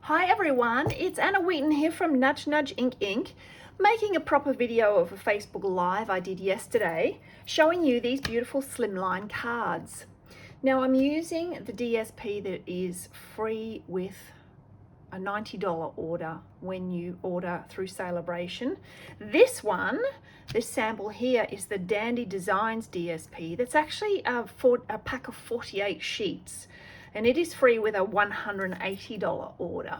Hi everyone, it's Anna Wheaton here from Nudge Nudge Ink, making a proper video of a Facebook Live I did yesterday, showing you these beautiful Slimline cards. Now I'm using the DSP that is free with a $90 order when you order through Celebration. This sample here is the Dandy Designs DSP. That's actually a pack of 48 sheets. And it is free with a $180 order.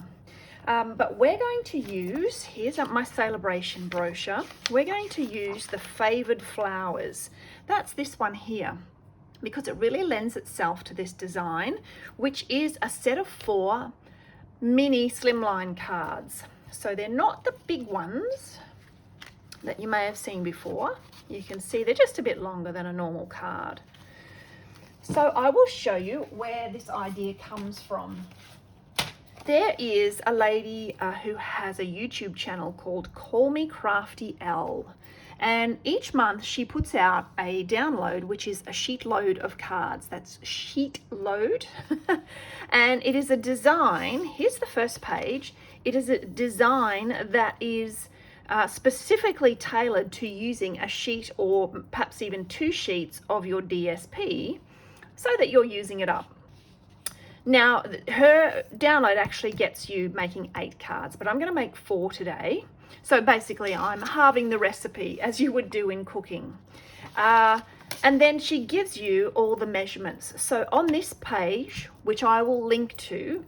But we're going to use, here's my Celebration brochure, we're going to use the Favored Flowers. That's this one here, because it really lends itself to this design, which is a set of 4 mini Slimline cards. So they're not the big ones that you may have seen before. You can see they're just a bit longer than a normal card. So I will show you where this idea comes from. There is a lady who has a YouTube channel called Call Me Crafty L, and each month she puts out a download, which is a sheet load of cards. That's sheet load. And it is a design. Here's the first page. It is a design that is specifically tailored to using a sheet or perhaps even 2 sheets of your DSP, so that you're using it up. Now, her download actually gets you making 8 cards, but I'm going to make 4 today. So basically, I'm halving the recipe as you would do in cooking. And then she gives you all the measurements. So on this page, which I will link to,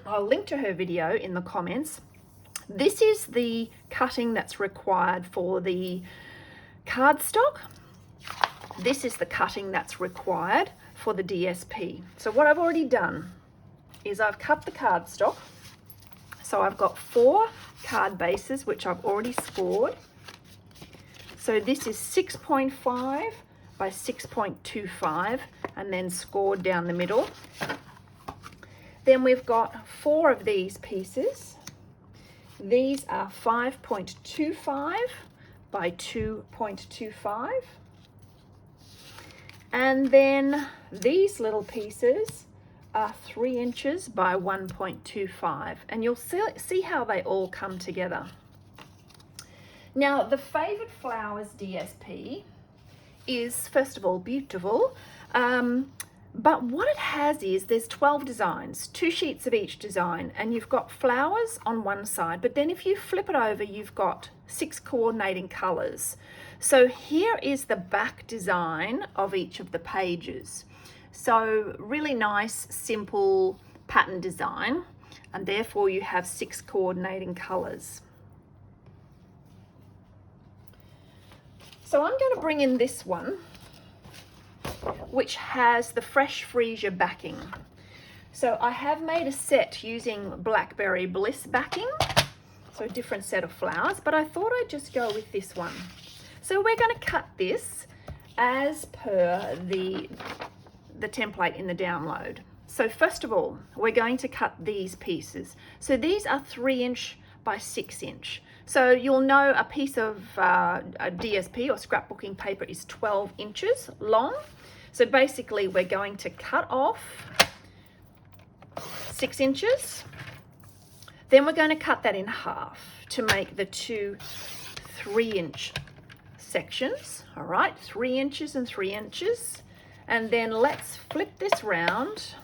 I'll link to her video in the comments. This is the cutting that's required for the cardstock. This is the cutting that's required for the DSP. So what I've already done is I've cut the cardstock. So I've got 4 card bases, which I've already scored. So this is 6.5 by 6.25 and then scored down the middle. Then we've got 4 of these pieces. These are 5.25 by 2.25. And then these little pieces are 3 inches by 1.25, and you'll see how they all come together. Now, the Favored Flowers DSP is, first of all, beautiful, but what it has is there's 12 designs, 2 sheets of each design, and you've got flowers on one side, but then if you flip it over, you've got 6 coordinating colors. So here is the back design of each of the pages. So really nice, simple pattern design, and therefore you have 6 coordinating colors. So I'm going to bring in this one, which has the Fresh Freesia backing. So I have made a set using Blackberry Bliss backing, so a different set of flowers, but I thought I'd just go with this one. So we're going to cut this as per the template in the download. So first of all, we're going to cut these pieces. So these are 3 inch by 6 inch. So you'll know a piece of a DSP or scrapbooking paper is 12 inches long. So basically we're going to cut off 6 inches. Then we're going to cut that in half to make the 2 3-inch sections. All right, 3 inches and 3 inches. And then let's flip this round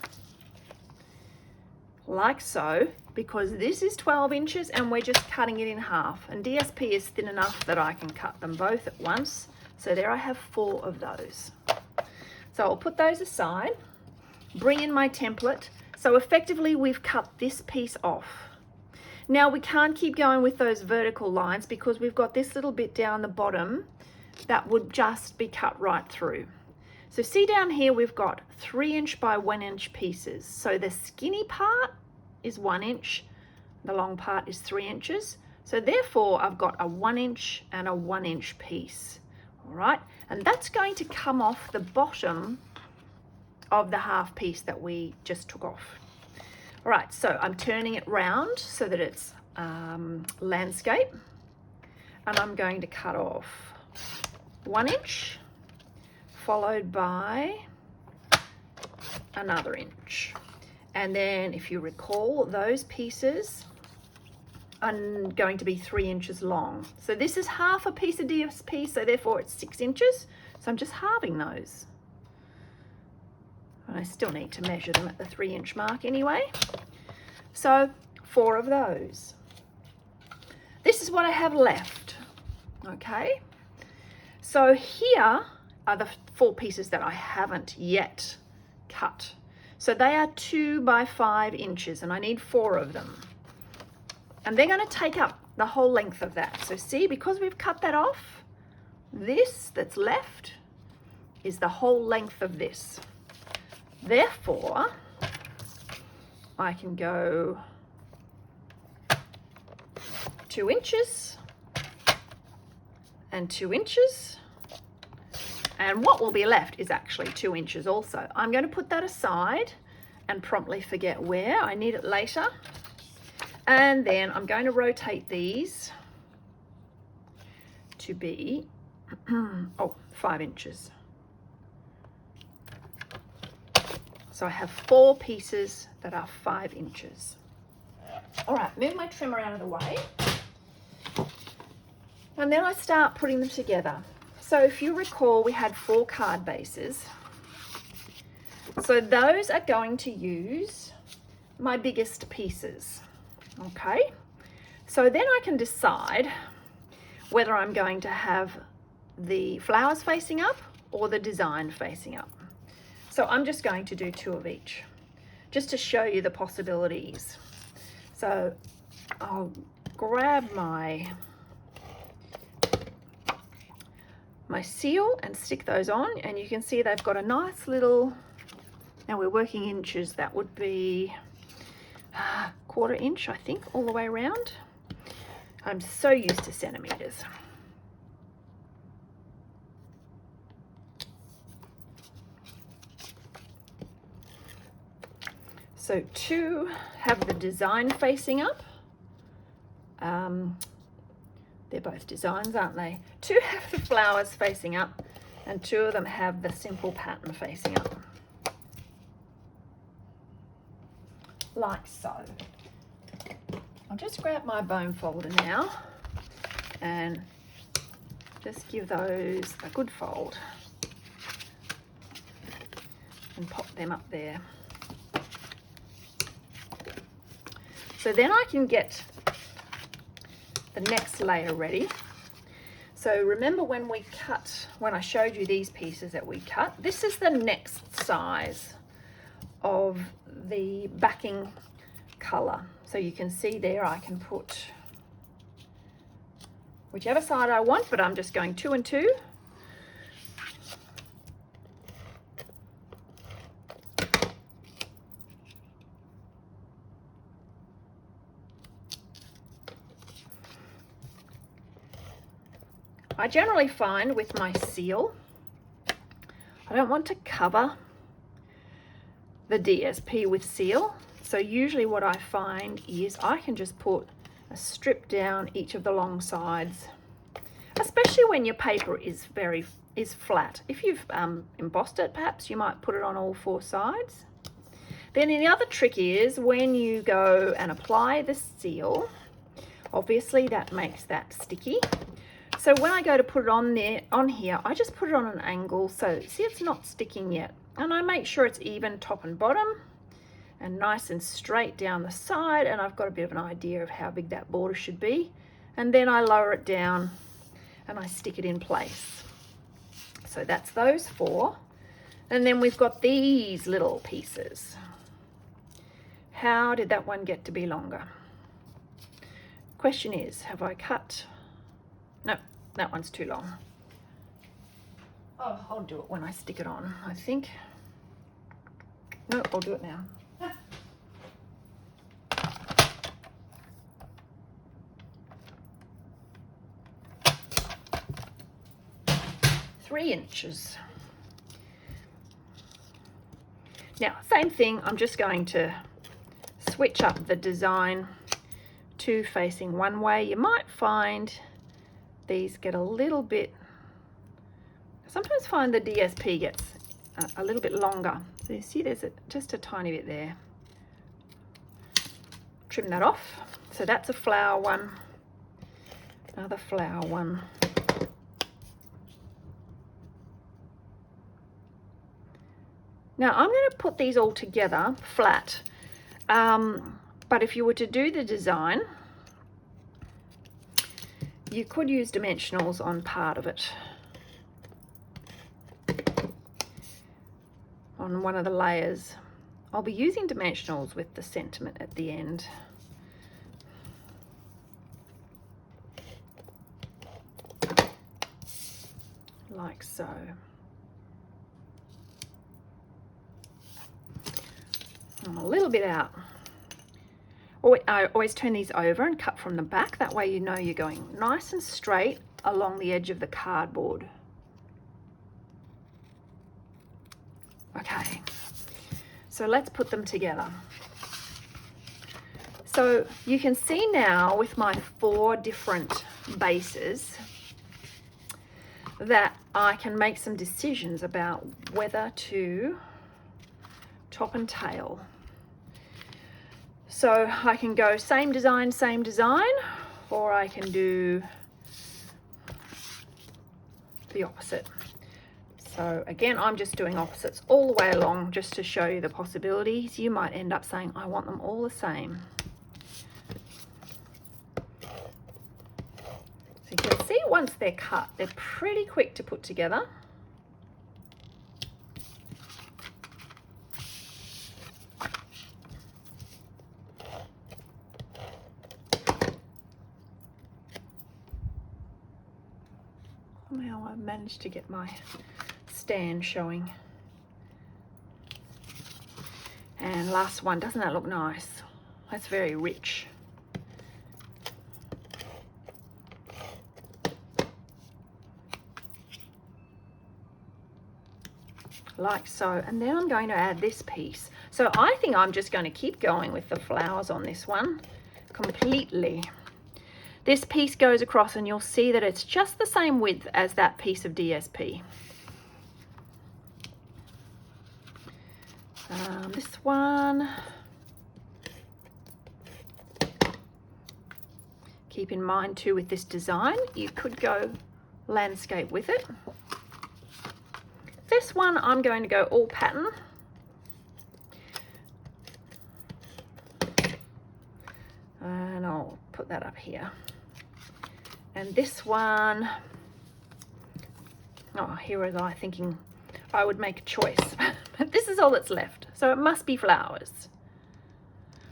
like so, because this is 12 inches and we're just cutting it in half. And DSP is thin enough that I can cut them both at once. So there I have 4 of those. So I'll put those aside, bring in my template. So effectively we've cut this piece off. Now we can't keep going with those vertical lines because we've got this little bit down the bottom that would just be cut right through. So see down here we've got 3 inch by 1 inch pieces. So the skinny part is 1 inch, the long part is 3 inches. So therefore I've got a 1 inch and a 1 inch piece. All right, and that's going to come off the bottom of the half piece that we just took off. All right, so I'm turning it round so that it's landscape, and I'm going to cut off 1 inch, followed by another inch. And then if you recall, those pieces are going to be 3 inches long. So this is half a piece of DSP, so therefore it's 6 inches. So I'm just halving those. And I still need to measure them at the 3-inch mark anyway. So 4 of those. This is what I have left, okay? So here are the 4 pieces that I haven't yet cut. So they are 2 by 5 inches and I need 4 of them. And they're going to take up the whole length of that. So see, because we've cut that off, this that's left is the whole length of this. Therefore, I can go 2 inches and 2 inches. And what will be left is actually 2 inches also. I'm going to put that aside and promptly forget where. I need it later. And then I'm going to rotate these to be 5 inches. So I have 4 pieces that are 5 inches. All right, move my trimmer out of the way. And then I start putting them together. So if you recall, we had 4 card bases. So those are going to use my biggest pieces. Okay, so then I can decide whether I'm going to have the flowers facing up or the design facing up. So I'm just going to do 2 of each, just to show you the possibilities. So I'll grab my seal and stick those on, and you can see they've got a nice little, now we're working inches, that would be 1/4 inch, I think, all the way around. I'm so used to centimeters. So 2 have the design facing up. They're both designs, aren't they? 2 have the flowers facing up, and 2 of them have the simple pattern facing up. Like so. I'll just grab my bone folder now and just give those a good fold and pop them up there. So then I can get the next layer ready. So remember when I showed you these pieces that we cut, this is the next size of the backing color. So you can see there I can put whichever side I want, but I'm just going 2 and 2. I generally find with my seal, I don't want to cover the DSP with seal. So usually what I find is I can just put a strip down each of the long sides, especially when your paper is flat. If you've embossed it, perhaps you might put it on all 4 sides. Then the other trick is when you go and apply the seal, obviously that makes that sticky. So when I go to put it on here, I just put it on an angle. So see, it's not sticking yet. And I make sure it's even top and bottom and nice and straight down the side. And I've got a bit of an idea of how big that border should be. And then I lower it down and I stick it in place. So that's those 4. And then we've got these little pieces. How did that one get to be longer? Question is, have I cut? No, that one's too long. Oh, I'll do it when I stick it on, I think. No, I'll do it now. 3 inches. Now, same thing, I'm just going to switch up the design to facing one way. You might find these get a little bit, sometimes find the DSP gets a little bit longer. So you see there's just a tiny bit there. trim that off. So that's a flower one, another flower one. Now I'm going to put these all together flat, but if you were to do the design, you could use dimensionals on part of it, on one of the layers. I'll be using dimensionals with the sentiment at the end. Like so. I'm a little bit out. I always turn these over and cut from the back. That way you know you're going nice and straight along the edge of the cardboard. Okay, so let's put them together. So you can see now with my 4 different bases that I can make some decisions about whether to top and tail. So I can go same design, or I can do the opposite. So again, I'm just doing opposites all the way along just to show you the possibilities. You might end up saying, I want them all the same. So you can see once they're cut, they're pretty quick to put together. Somehow I've managed to get my stand showing. And last one, doesn't that look nice? That's very rich. Like so. And then I'm going to add this piece. So I think I'm just going to keep going with the flowers on this one completely. This piece goes across and you'll see that it's just the same width as that piece of DSP. This one, keep in mind too with this design, you could go landscape with it. This one I'm going to go all pattern. And I'll put that up here. And this one, oh, here was I thinking I would make a choice, but this is all that's left. So it must be flowers.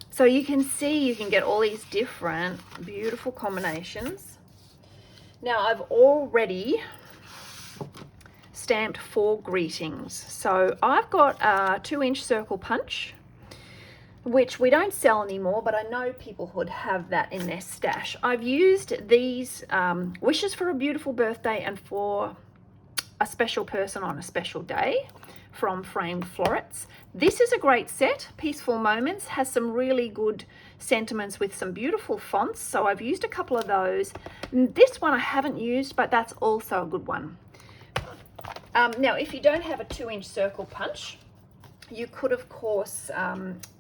So you can see you can get all these different beautiful combinations. Now I've already stamped 4 greetings. So I've got a 2-inch circle punch, which we don't sell anymore, but I know people would have that in their stash. I've used these wishes for a beautiful birthday and for a special person on a special day from Favored Flowers. This is a great set. Peaceful Moments has some really good sentiments with some beautiful fonts, so I've used a couple of those. This one I haven't used, but that's also a good one. Now, if you don't have a 2-inch circle punch, you could, of course,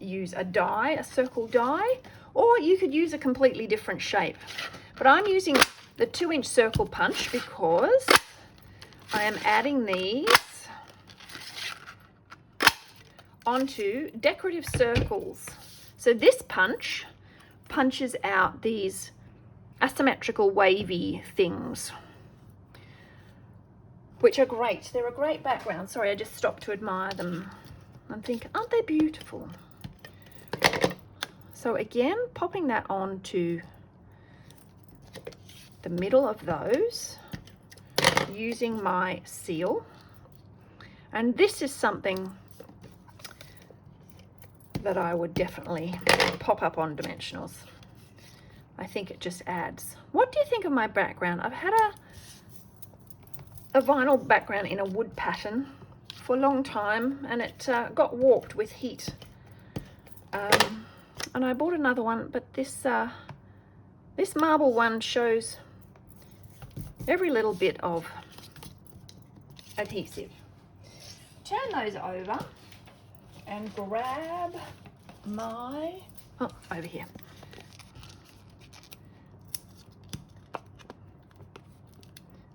use a die, a circle die, or you could use a completely different shape. But I'm using the 2-inch circle punch because I am adding these onto decorative circles. So this punch punches out these asymmetrical wavy things, which are great. They're a great background. Sorry, I just stopped to admire them and think, aren't they beautiful? So again, popping that onto the middle of those, using my seal. And this is something that I would definitely pop up on dimensionals. I think it just adds. What do you think of my background? I've had a vinyl background in a wood pattern for a long time, and it got warped with heat. And I bought another one, but this marble one shows every little bit of adhesive. Turn those over and grab my, over here,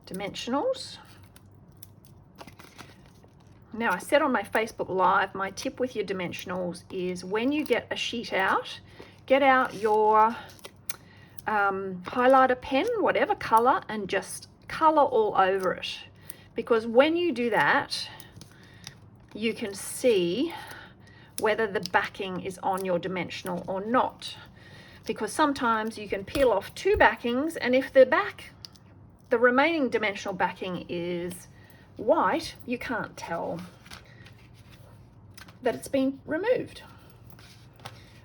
dimensionals. Now, I said on my Facebook Live, my tip with your dimensionals is when you get a sheet out, get out your highlighter pen, whatever color, and just color all over it. Because when you do that, you can see whether the backing is on your dimensional or not. Because sometimes you can peel off two backings, and if the remaining dimensional backing is white, you can't tell that it's been removed.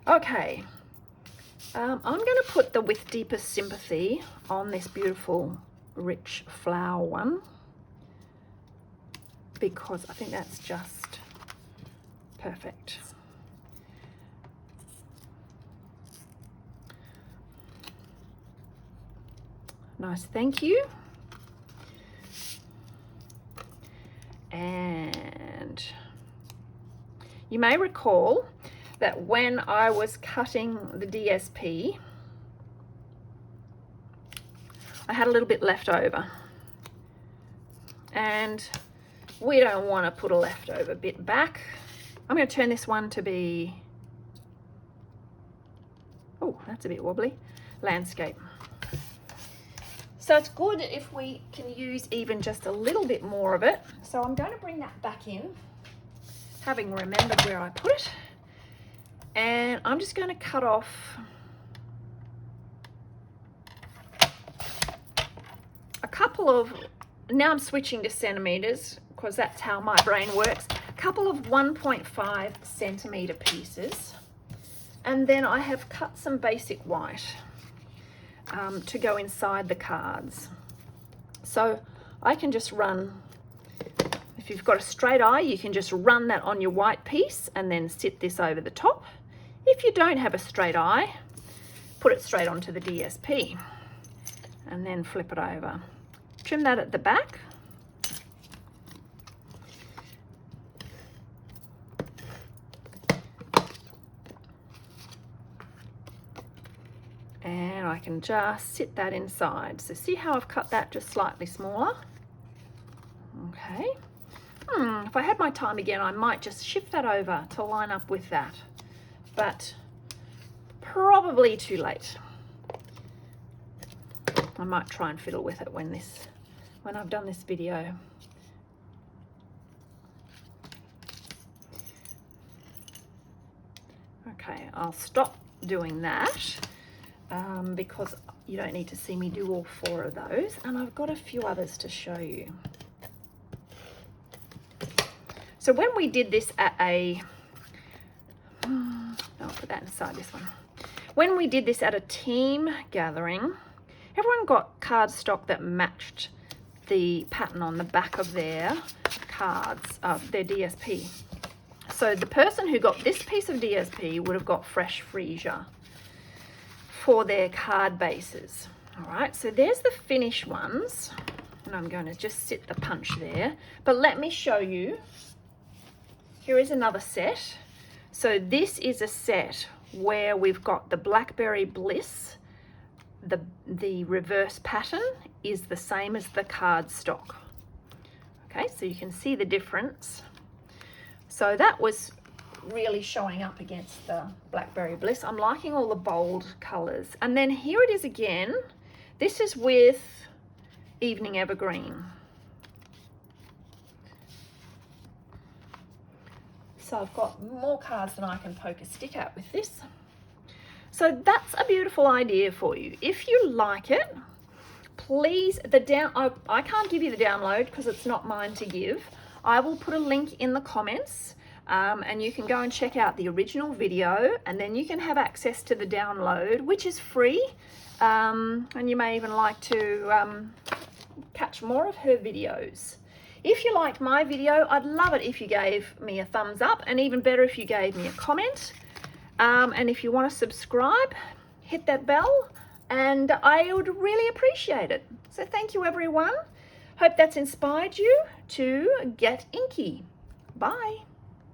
Okay, I'm going to put the With Deepest Sympathy on this beautiful rich flower one, because I think that's just perfect. Nice, thank you. And you may recall that when I was cutting the DSP, I had a little bit left over. And we don't want to put a leftover bit back. I'm going to turn this one to be, oh, that's a bit wobbly, landscape. So it's good if we can use even just a little bit more of it. So I'm going to bring that back in, having remembered where I put it. And I'm just going to cut off a couple of, now I'm switching to centimeters because that's how my brain works, a couple of 1.5 centimeter pieces. And then I have cut some basic white to go inside the cards. So I can just run, if you've got a straight eye, you can just run that on your white piece and then sit this over the top. If you don't have a straight eye, put it straight onto the DSP and then flip it over. Trim that at the back. And I can just sit that inside. So see how I've cut that just slightly smaller? Okay. If I had my time again, I might just shift that over to line up with that. But probably too late. I might try and fiddle with it when I've done this video. Okay, I'll stop doing that. Because you don't need to see me do all 4 of those, and I've got a few others to show you. So when we did this at I'll put that inside this one. When we did this at a team gathering, everyone got cardstock that matched the pattern on the back of their cards, their DSP. So the person who got this piece of DSP would have got fresh freesia for their card bases. All right, so there's the finish ones, and I'm going to just sit the punch there. But let me show you. Here is another set. So this is a set where we've got the Blackberry Bliss. The reverse pattern is the same as the cardstock. Okay, so you can see the difference. So that was really showing up against the Blackberry Bliss. I'm liking all the bold colors. And then here it is again. This is with Evening Evergreen. So I've got more cards than I can poke a stick at with this. So that's a beautiful idea for you. If you like it, please, I can't give you the download because it's not mine to give. I will put a link in the comments. And you can go and check out the original video, and then you can have access to the download, which is free. And you may even like to catch more of her videos. If you liked my video, I'd love it if you gave me a thumbs up, and even better if you gave me a comment. And if you want to subscribe, hit that bell, and I would really appreciate it. So thank you, everyone. Hope that's inspired you to get inky. Bye.